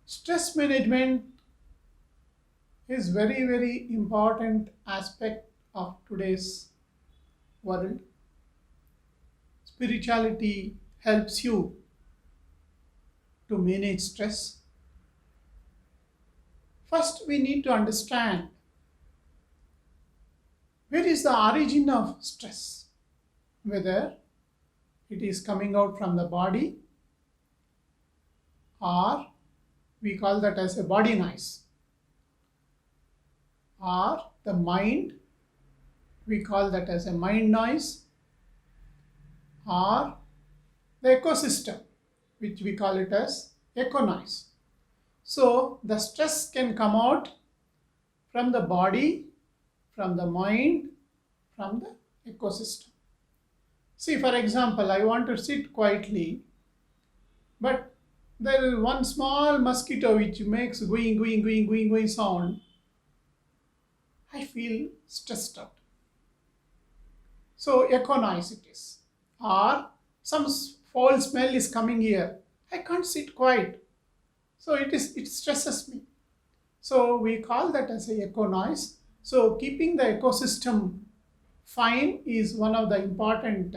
Stress management is very important aspect of today's world. Spirituality helps you to manage stress. First, we need to understand where is the origin of stress, whether it is coming out from the body or we call that as a body noise, or the mind, we call that as a mind noise, or the ecosystem, which we call it as echo noise. So the stress can come out from the body, from the mind, from the ecosystem. See, for example, I want to sit quietly, but there is one small mosquito which makes going sound. I feel stressed out. So echo noise it is. Or some foul smell is coming here. I can't sit quiet. So it stresses me. So we call that as a echo noise. So keeping the ecosystem fine is one of the important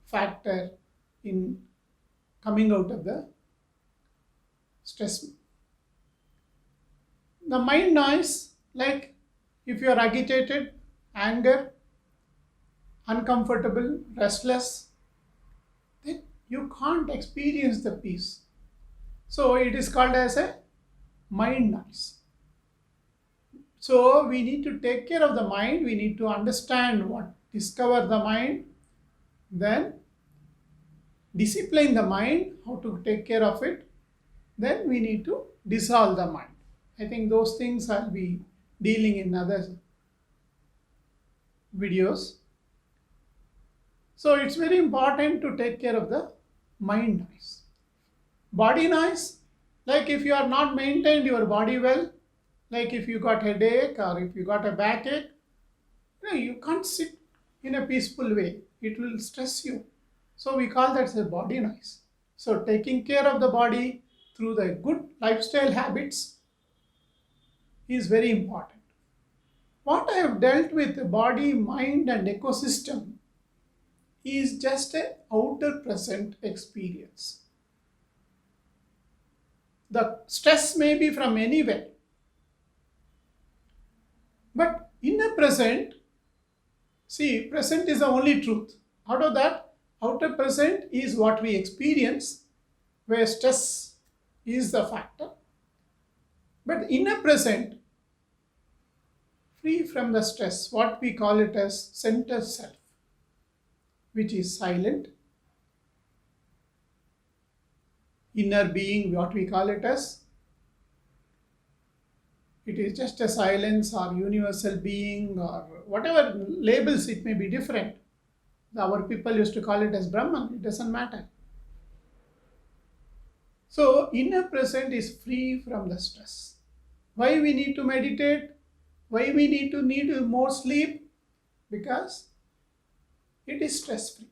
factor in coming out of the stress. The mind noise, like if you are agitated, anger, uncomfortable, restless, then you can't experience the peace. So it is called as a mind noise. So we need to take care of the mind, we need to understand what, discover the mind, then discipline the mind, how to take care of it, then we need to dissolve the mind. I think those things I'll be dealing in other videos. So it's very important to take care of the mind noise. Body noise, like if you are not maintained your body well, like if you got headache or if you got a backache, you can't sit in a peaceful way. It will stress you. So we call that a body noise. So taking care of the body through the good lifestyle habits is very important. What I have dealt with the body, mind and ecosystem is just an outer present experience. The stress may be from anywhere. But inner present, see, present is the only truth. Out of that, outer present is what we experience, where stress is the factor. But inner present, free from the stress, what we call it as center self, which is silent. Inner being, what we call it as, it is just a silence or universal being or whatever labels it may be different. Our people used to call it as Brahman, it doesn't matter. So inner present is free from the stress. Why we need to meditate? Why we need more sleep? Because it is stress free.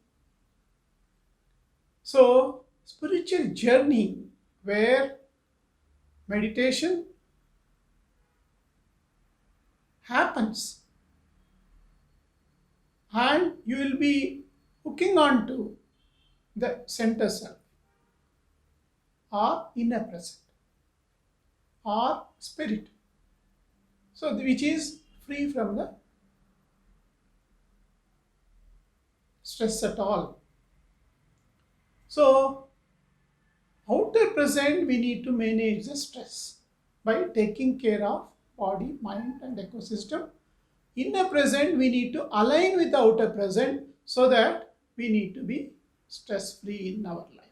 So spiritual journey where meditation happens and you will be hooking on to the center self or inner present or spirit, so which is free from the stress at all. So outer present we need to manage the stress by taking care of body, mind and ecosystem. Inner present we need to align with the outer present so that we need to be stress free in our life.